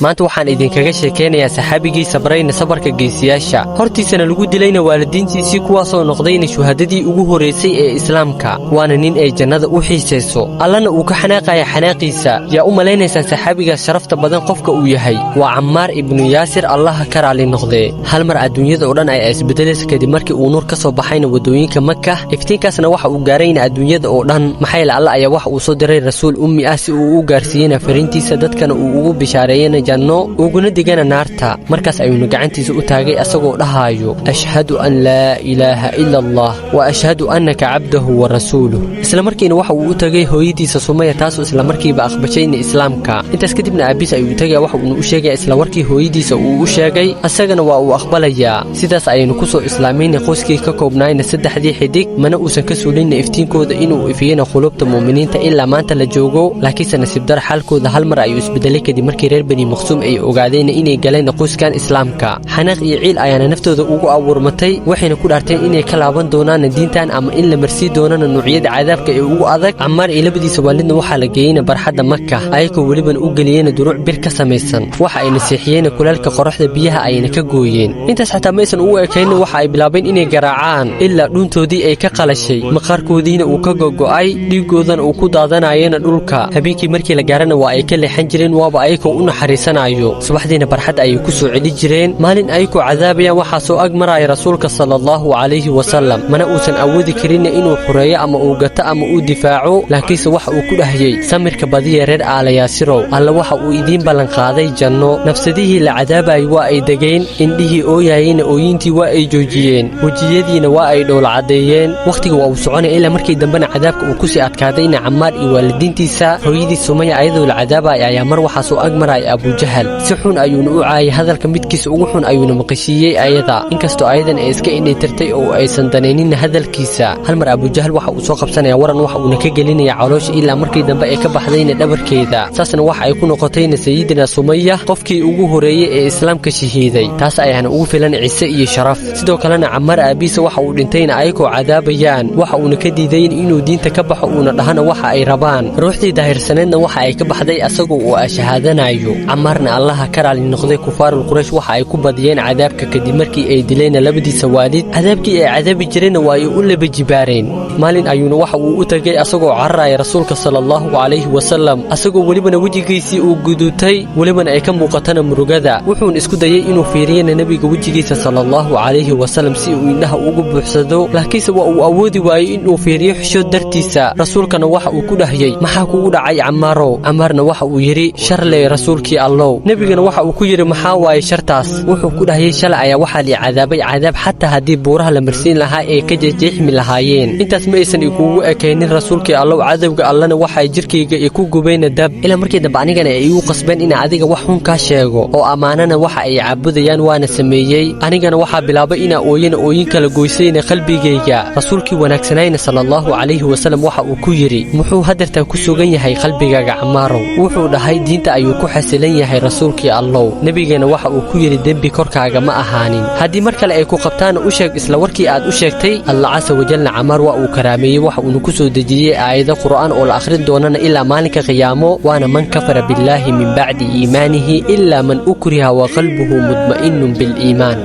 maanta waxaan idinkaga sheekeynayaa saxaabigii sabrayna sabarka geesiyaasha hortiisana lagu dilayna waalidiintiisii kuwaasoo noqdayna shuhadadii ugu horeysay ee islaamka waana nin ay jannada u xiisayso allana uu ka xanaaqaya xanaaqiisa yaa u malaynaysaa saxaabigaas sharafta badan qofka uu yahay waa Cammaar ibnu Yaasir allaha ka raali noqdee hal mar adduunyada oo dhan ay isbedelaysa kadib markii uu nuur ka soo baxayna wadooyinka Makka iftiinkaasna waxa uu gaarayna adduunyada oo dhan maxay la Allah ayaa waxa uu soo diray rasuul ummi ah si uu u gaarsiiyay fariintiisa dadkana uu ugu bishaareeyay janno uguna digana naarta markaas ayuu gacantiisa u taagay asagoo dhahayo ashhadu an la ilaha illa allah wa ashhadu annaka abduhu wa rasuluhu isla markiina waxa uu u tagay hooyadiisa Sumayya taasoo isla markiiba aqbashayna islaamka intaas kadibna aabis ayuu tagay waxa uu u sheegay isla warkii hooyadiisa uu u sheegay asagana waa uu aqbalayaa sidaas ayaynu ku soo islaamayna qoyskii ka koobnaayna saddexdii xidig mana uusan ka suulinna iftiinkooda inuu ifiyana qulubta muuminiinta ilaa maanta la joogo laakiinse nasiib dar xalkooda hal mar ayuu isbedelay kadib markii reer bani maqsuum ay ogaadeen inay galeen qoyskan islaamka xanaaq iyo ciil ayaana naftooda ugu abuurmatay waxayna ku dhaarteen inay ka laaban doonaan diintan ama in la marsii doonaan nuucyada cadaabka ee ugu adag Cammaar iyo labadiisa waalidna waxa la geeyay barxadda Makka ayagoo waliba u galiyeen duruuc bir ka samaysan waxa ay nasiixiyeen kulaalka qorraxda biyaha ayna ka gooyeen intaas xataa maysan u ekeyn waxa ay bilaabeen inay garaacaan ilaa dhuntoodii ay ka qalashay maqaarkoodiina uu ka gogo'ay dhiigoodan uu ku daadanayeen dhulka habeenkii markii la gaarana waa ay ka leexan jireen waaba ayagoo u naxariisanayo subaxdiina barxad ay ku soo celi jireen maalin ayagoo cadaabayaan waxa soo ag maraya rasuulka sallallahu alayhi wasallam mana uusan awoodi karin inuu xureeyo ama uu gato ama uu difaaco laakiinse waxa uu ku dhahayay samirka badiya reer Yaasirow alla waxa uu idin balan qaaday janno nafsadihii la cadaabay waa ay dageen indhihii ooyayeen ooyintii waa ay joojiyeen wajiyadiina waa ay dhowl cadeeyeen waqtiga waa uu soconay ilaa markii dambana cadaabka uu ku sii adkaadayna Cammaar iyo waalidiintiisa hooyadii Sumayya ayadoo la cadaabay ayaa mar waxa soo ag maray Abu Jahal si xun ayuuna u caayay hadalka midkiisa ugu xun ayuuna maqashiyay ayada inkastoo ayadan ay iska indheetirtay oo aysan daneynin hadalkiisa hal mar Abu Jahal waxa uu soo qabsanaya waran waxa uu ka gelinaya caloosh ilaa markii dambe ay ka baxdayna dhabarkeeda saasna waxa ay ku noqotayna sayidina Sumayya qofkii ugu horeeyay ee islaamka shahiiday taas ayaana ugu filan ciise iyo sharaf sidoo kalena Cammaar aabiisa waxa uu dhintayna ayagoo cadaabayaan waxa uu ka diiday inuu diinta ka baxo uuna dhahana waxa ay rabaan ruuxdii daahirsaneedna waxa ay ka baxday asagoo uu shahaadanayo Cammaarna allaha ka raali noqday kufaarul Quraysh waxa ay ku badiyeen cadaabka kadib markii ay dileen labadiisa waalid cadaabkii ay cadaabi jireen waa ay u laba jibaareen maalin ayuuna waxa uu u tagay asagoo carraaya rasuulka sallallahu alayhi wasallam asagoo walibana wajigiisii uu gudutay walibana ay ka muuqatana murugada wuxuu isku dayay inuu fiiriyana nabiga wajigiisa sallallahu alayhi wasallam si uu indhaha ugu buuxsado laakiinse waa uu awoodi waayay inuu fiiriyo xishood dartiisa rasuulkana waxa uu ku dhahayay maxaa kugu dhacay Cammaaro Cammaarna waxa uu yiri sharley rasuulkii Allah nabigana waxa uu ku yiri maxaa waay shartaas wuxuu ku dhahayay shalay ayaa waxa li cadaabay cadaab xataa hadii buuraha la marsiin lahaa ee ka jeexmi lahaayeen intaas ma aysan ikugu ekeenin rasuulkii Allah cadawga Allahna waxa jirkeyga ku gubayna dab ila markii dambe anigana ay igu qasbeen in adiga wax xun ka sheego oo amaanana waxa ay caabudayaan waana sameeyay anigana waxa bilaabay in ooyin kala goysayna qalbigeyga rasuulkii wanaagsanayna sallallahu alayhi wasallam waxa uu ku yiri muxuu hadarta ku sugan yahay qalbigaaga Cammaaro wuxuu dhahay diinta ayuu ku xasilan yahay rasuulkii Allah nabigana waxa uu ku yiri dambi korkaaga ma ahaanin hadii mar kale ay ku qabtaan u sheeg isla warkii aad u sheegtay Allah asa wajalla Cammaar waa uu karaameeyay waxa uu ku soo dejiyay aayado Qur'aan oo la akhrin doonana ilaa maalinka qiyaamo waana man kafara billahi min ba'di iimaanihi illa man ukriha wa qalbuhu mutma'innun bil iimaan